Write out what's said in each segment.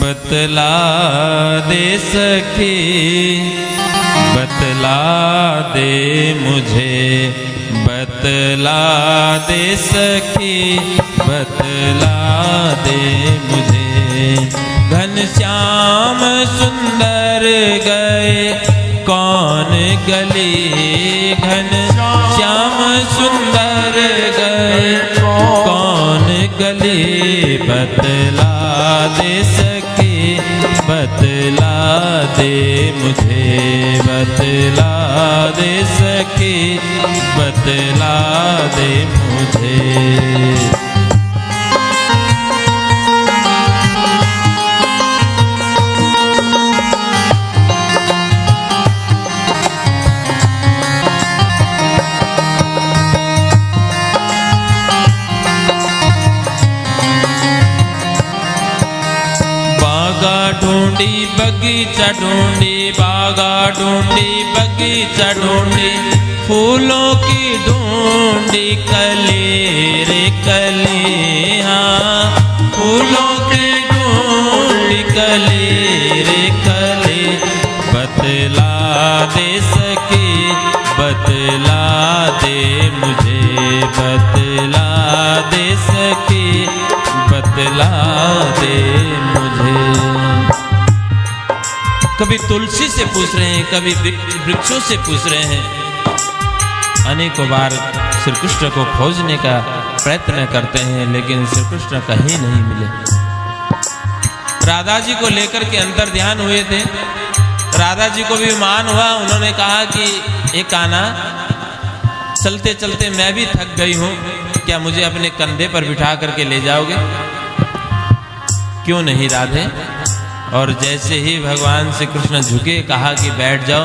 बतला दे सखी, बतला दे मुझे, बतला दे सखी, बतला दे मुझे। घनश्याम सुंदर गए कौन गली, घनश्याम सुंदर गए कौन गली। बतला दे सखी, बतला दे मुझे, बतला दे सखी, बतला दे मुझे। ढूंढी बगीचा ढूंढी, बागा ढूंढी बगीचा ढूंढी, फूलों की ढूंढी कली रे कली। हाँ, फूलों की ढूंढी कली रे कली। बतला दे सखी, बतला दे मुझे, बतला दे सखी, बतला दे मुझे। कभी तुलसी से पूछ रहे हैं, कभी वृक्षों से पूछ रहे हैं। अनेकों बार श्री कृष्ण को खोजने का प्रयत्न करते हैं, लेकिन श्री कृष्ण कहीं नहीं मिले। राधा जी को लेकर के अंतर ध्यान हुए थे। राधा जी को भी मान हुआ। उन्होंने कहा कि एक आना, चलते चलते मैं भी थक गई हूं, क्या मुझे अपने कंधे पर बिठा करके ले जाओगे? क्यों नहीं राधे। और जैसे ही भगवान श्री कृष्ण झुके, कहा कि बैठ जाओ,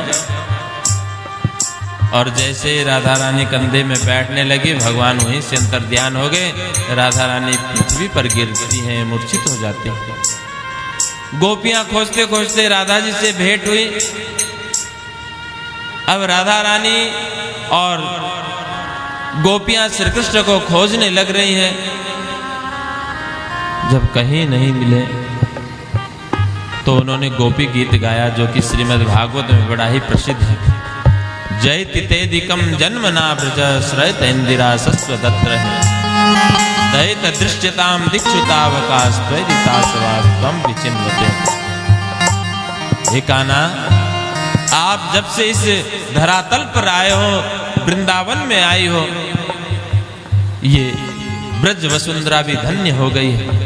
और जैसे राधा रानी कंधे में बैठने लगी, भगवान वहीं से अंतर ध्यान हो गए। राधा रानी पृथ्वी पर गिरती हैं, मूर्छित हो जाती हैं। गोपियां खोजते खोजते राधा जी से भेंट हुई। अब राधा रानी और गोपियां श्री कृष्ण को खोजने लग रही हैं। जब कहीं नहीं मिले तो उन्होंने गोपी गीत गाया, जो कि श्रीमद् भागवत में बड़ा ही प्रसिद्ध है। जयति तेदिकम जन्मना ब्रज श्रयत इंदिरा सस्वदत्र है, दयित दृश्यताम दीक्षुतावकाश त्वयितासवास्तवम विचिन्वते। हे कान्हा, आप जब से इस धरातल पर आए हो, वृंदावन में आई हो, ये ब्रज वसुंधरा भी धन्य हो गई है।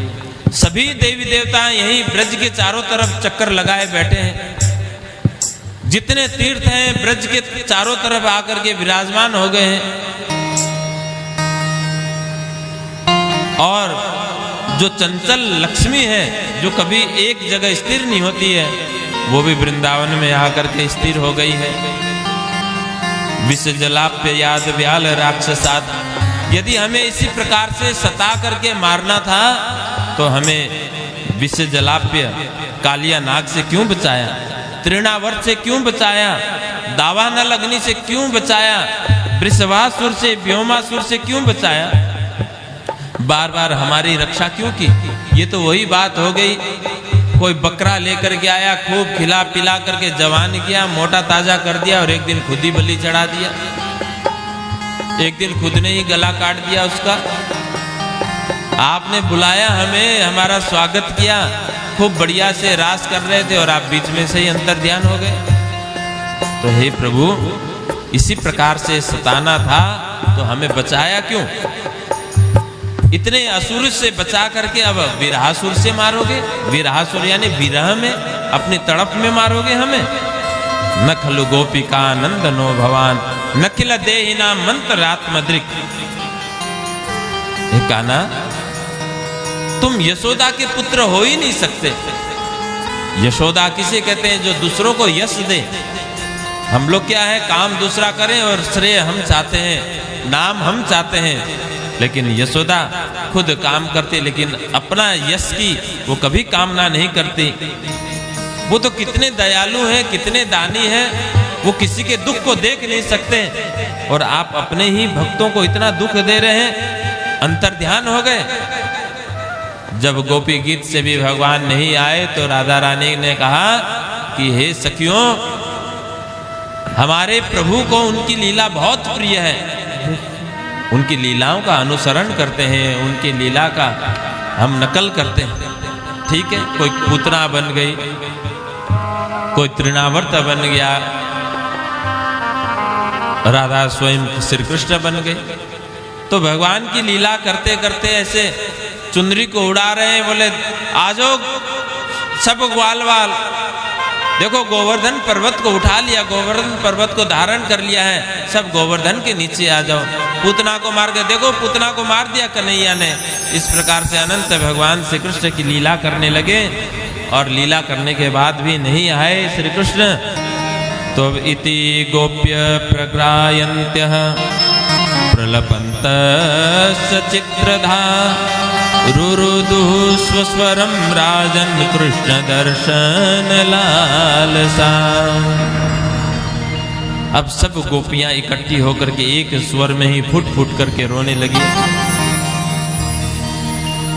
सभी देवी देवता यहीं ब्रज के चारों तरफ चक्कर लगाए बैठे हैं। जितने तीर्थ हैं ब्रज के चारों तरफ आकर के विराजमान हो गए हैं। और जो चंचल लक्ष्मी है, जो कभी एक जगह स्थिर नहीं होती है, वो भी वृंदावन में आकर के स्थिर हो गई है। विष जलाप्य याद व्याल राक्षसात। यदि हमें इसी प्रकार से सता करके मारना था, तो हमें विष जलाप्य कालिया नाग से क्यों बचाया? तृणावर्त से क्यों बचाया? दावानल अग्नि से क्यों बचाया? वृषभासुर से, व्योमासुर से क्यों बचाया? बार बार हमारी रक्षा क्यों की? ये तो वही बात हो गई। कोई बकरा लेकर के आया, खूब खिला पिला करके जवान किया, मोटा ताजा कर दिया, और एक दिन खुद ही बलि चढ़ा दिया। एक दिन खुद ने ही गला काट दिया उसका। आपने बुलाया हमें, हमारा स्वागत किया, खूब बढ़िया से रास कर रहे थे, और आप बीच में से ही अंतर ध्यान हो गए। तो हे प्रभु, इसी प्रकार से सताना था तो हमें बचाया क्यों? इतने असुर से बचा करके अब विरहासुर से मारोगे? विरहासुर यानी विरह में, अपनी तड़प में मारोगे हमें? न खलु गोपिका नंदनो भवान, नखिल देहिना मंत्रात्मद्रिक। हे कान्हा, तुम यशोदा के पुत्र हो ही नहीं सकते। यशोदा किसे कहते हैं? जो दूसरों को यश दे। हम लोग क्या है, काम दूसरा करें और श्रेय हम चाहते हैं, नाम हम चाहते हैं। लेकिन यशोदा खुद काम करती, लेकिन अपना यश की वो कभी कामना नहीं करती। वो तो कितने दयालु हैं, कितने दानी हैं, वो किसी के दुख को देख नहीं सकते। और आप अपने ही भक्तों को इतना दुख दे रहे हैं। अंतर ध्यान हो गए। जब गोपी गीत से भी भगवान नहीं आए तो राधा रानी ने कहा कि हे सखियों, हमारे प्रभु को उनकी लीला बहुत प्रिय है, उनकी लीलाओं का अनुसरण करते हैं, उनकी लीला का हम नकल करते हैं। ठीक है, कोई पूतना बन गई, कोई तृणावर्त बन गया, राधा स्वयं श्री कृष्ण बन गए। तो भगवान की लीला करते करते ऐसे चुनरी को उड़ा रहे हैं, बोले आ जाओ सब ग्वाल वाल, देखो गोवर्धन पर्वत को उठा लिया, गोवर्धन पर्वत को धारण कर लिया है, सब गोवर्धन के नीचे आ जाओ। पूतना को मार के देखो, पूतना को मार दिया कन्हैया ने। इस प्रकार से अनंत भगवान श्री कृष्ण की लीला करने लगे, और लीला करने के बाद भी नहीं आए श्री कृष्ण। तो इति गोप्य प्रग्रायन्त्यः प्रलपन्तश्च चित्रधा रुरुदुः स्वस्वरं राजन् कृष्ण दर्शन लालसा। अब सब गोपियां इकट्ठी होकर के एक स्वर में ही फुट फुट करके रोने लगी।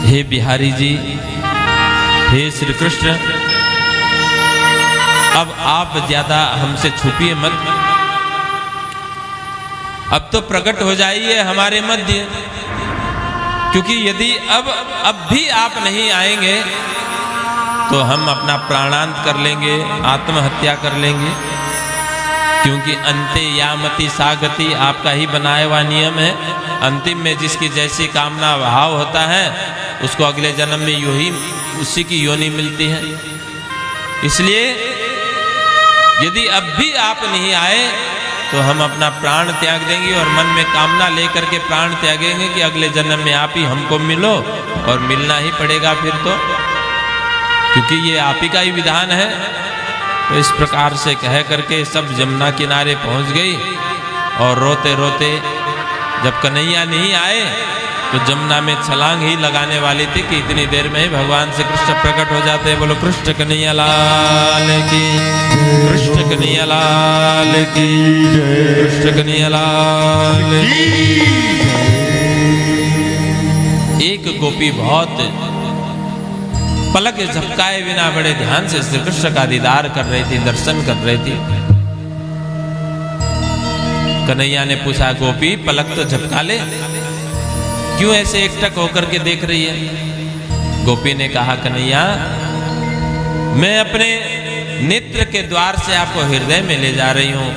हे बिहारी जी, हे श्री कृष्ण, अब आप ज्यादा हमसे छुपिए मत, अब तो प्रकट हो जाइए हमारे मध्य, क्योंकि यदि अब भी आप नहीं आएंगे तो हम अपना प्राणांत कर लेंगे, आत्महत्या कर लेंगे। क्योंकि अंते यामति सागति आपका ही बनाया हुआ नियम है। अंतिम में जिसकी जैसी कामना भाव होता है उसको अगले जन्म में यूं ही उसी की योनि मिलती है। इसलिए यदि अब भी आप नहीं आए तो हम अपना प्राण त्याग देंगे, और मन में कामना लेकर के प्राण त्यागेंगे कि अगले जन्म में आप ही हमको मिलो, और मिलना ही पड़ेगा फिर तो, क्योंकि ये आप ही का ही विधान है। तो इस प्रकार से कह करके सब जमुना किनारे पहुंच गई, और रोते रोते जब कन्हैया नहीं आए तो जमुना में छलांग ही लगाने वाली थी कि इतनी देर में ही भगवान से कृष्ण प्रकट हो जाते हैं। बोलो कृष्ण कन्हैया लाल की, कृष्ण कन्हैया लाल की, कृष्ण कन्हैया लाल की। एक गोपी बहुत पलक झपकाए बिना बड़े ध्यान से श्री कृष्ण का दीदार कर रही थी, दर्शन कर रही थी। कन्हैया ने पूछा, गोपी पलक तो झपका ले, क्यों ऐसे एकटक होकर के देख रही है? गोपी ने कहा, कन्हैया मैं अपने नेत्र के द्वार से आपको हृदय में ले जा रही हूँ,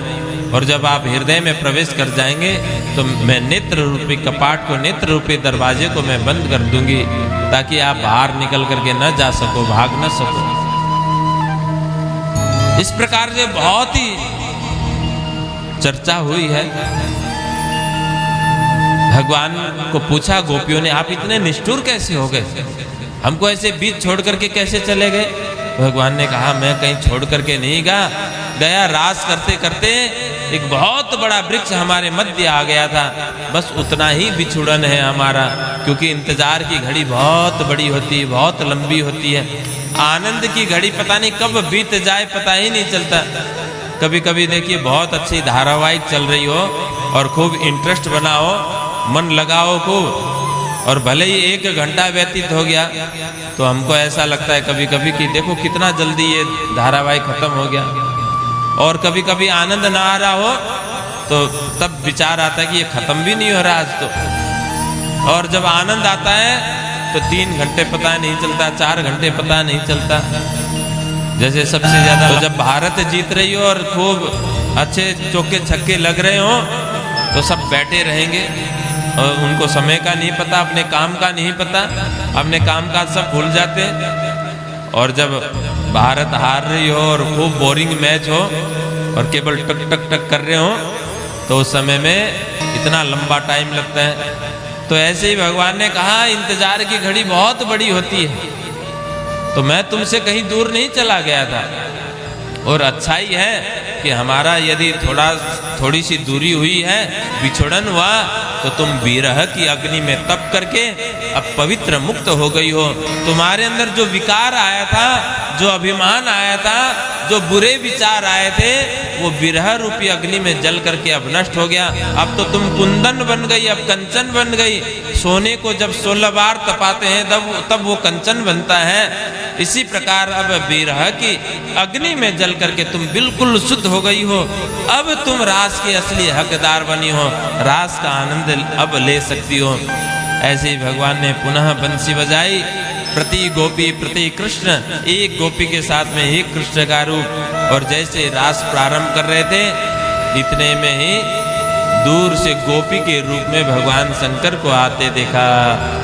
और जब आप हृदय में प्रवेश कर जाएंगे तो मैं नेत्र रूपी कपाट को, नेत्र रूपी दरवाजे को मैं बंद कर दूंगी, ताकि आप बाहर निकल करके न जा सको, भाग न सको। इस प्रकार से बहुत ही चर्चा हुई है। भगवान को पूछा गोपियों ने, आप इतने निष्ठुर कैसे हो गए, हमको ऐसे बीच छोड़ करके कैसे चले गए? भगवान ने कहा, मैं कहीं छोड़ करके नहीं गया, रास करते करते एक बहुत बड़ा वृक्ष हमारे मध्य आ गया था, बस उतना ही बिछुड़न है हमारा, क्योंकि इंतजार की घड़ी बहुत बड़ी होती है, बहुत लंबी होती है। आनंद की घड़ी पता नहीं कब बीत जाए, पता ही नहीं चलता। कभी कभी देखिए बहुत अच्छी धारावाहिक चल रही हो और खूब इंटरेस्ट बना हो, मन लगाओ खूब, और भले ही 1 घंटा व्यतीत हो गया तो हमको ऐसा लगता है कभी कभी कि देखो कितना जल्दी ये धारावाहिक खत्म हो गया। और कभी कभी आनंद ना आ रहा हो तो तब विचार आता है कि ये खत्म भी नहीं हो रहा आज तो। और जब आनंद आता है तो 3 घंटे पता नहीं चलता, 4 घंटे पता नहीं चलता। जैसे सबसे ज्यादा तो जब भारत जीत रही हो और खूब अच्छे चौके छक्के लग रहे हो तो सब बैठे रहेंगे, और उनको समय का नहीं पता, अपने काम का नहीं पता, अपने काम का सब भूल जाते। और जब भारत हार रही हो और खूब बोरिंग मैच हो और केवल टक टक टक कर रहे हो तो उस समय में इतना लंबा टाइम लगता है। तो ऐसे ही भगवान ने कहा, इंतजार की घड़ी बहुत बड़ी होती है। तो मैं तुमसे कहीं दूर नहीं चला गया था, और अच्छा ही है कि हमारा यदि थोड़ी सी दूरी हुई है, बिछोड़न हुआ, तो तुम विरह की अग्नि में तप करके अब पवित्र मुक्त हो गई हो। तुम्हारे अंदर जो विकार आया था, जो अभिमान आया था, जो बुरे विचार आए थे, वो विरह रूपी अग्नि में जल करके अब नष्ट हो गया। अब तो तुम कुंदन बन गई, अब कंचन बन गई। सोने को जब 16 बार तपाते हैं तब वो कंचन बनता है। इसी प्रकार अब विरह की अग्नि में जल करके तुम बिल्कुल शुद्ध हो गई हो। अब तुम रास की असली हकदार बनी हो, रास का आनंद अब ले सकती हो। ऐसे ही भगवान ने पुनः बंसी बजाई। प्रति गोपी प्रति कृष्ण, एक गोपी के साथ में एक कृष्ण का रूप। और जैसे रास प्रारंभ कर रहे थे, इतने में ही दूर से गोपी के रूप में भगवान शंकर को आते देखा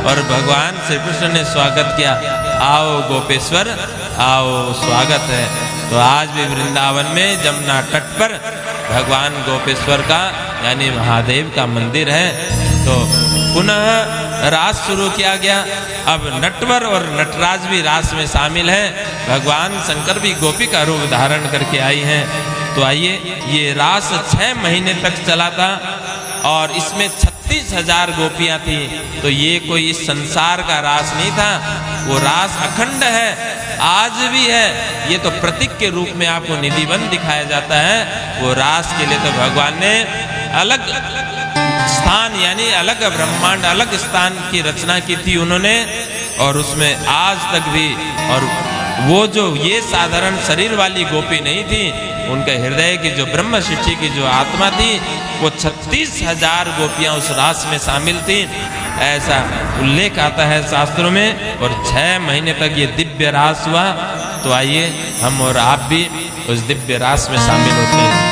और भगवान श्री कृष्ण ने स्वागत किया, आओ गोपेश्वर आओ, स्वागत है। तो आज भी वृंदावन में जमुना तट पर भगवान गोपेश्वर का यानी महादेव का मंदिर है। तो पुनः रास शुरू किया गया। अब नटवर और नटराज भी रास में शामिल हैं। भगवान शंकर भी गोपी का रूप धारण करके आई हैं। तो आइए, ये रास 6 महीने तक चला था और इसमें 36,000 गोपियां थी। तो ये कोई इस संसार का रास नहीं था, वो रास अखंड है, आज भी है। ये तो प्रतीक के रूप में आपको निधिबंध दिखाया जाता है। वो रास के लिए तो भगवान ने अलग स्थान यानी अलग ब्रह्मांड, अलग स्थान की रचना की थी उन्होंने। और उसमें आज तक भी, और वो जो ये साधारण शरीर वाली गोपी नहीं थी, उनके हृदय की जो ब्रह्म शिष्टि की जो आत्मा थी, वो 36,000 गोपियां उस रास में शामिल थी, ऐसा उल्लेख आता है शास्त्रों में। और 6 महीने तक ये दिव्य रास हुआ। तो आइए हम और आप भी उस दिव्य रास में शामिल होते हैं।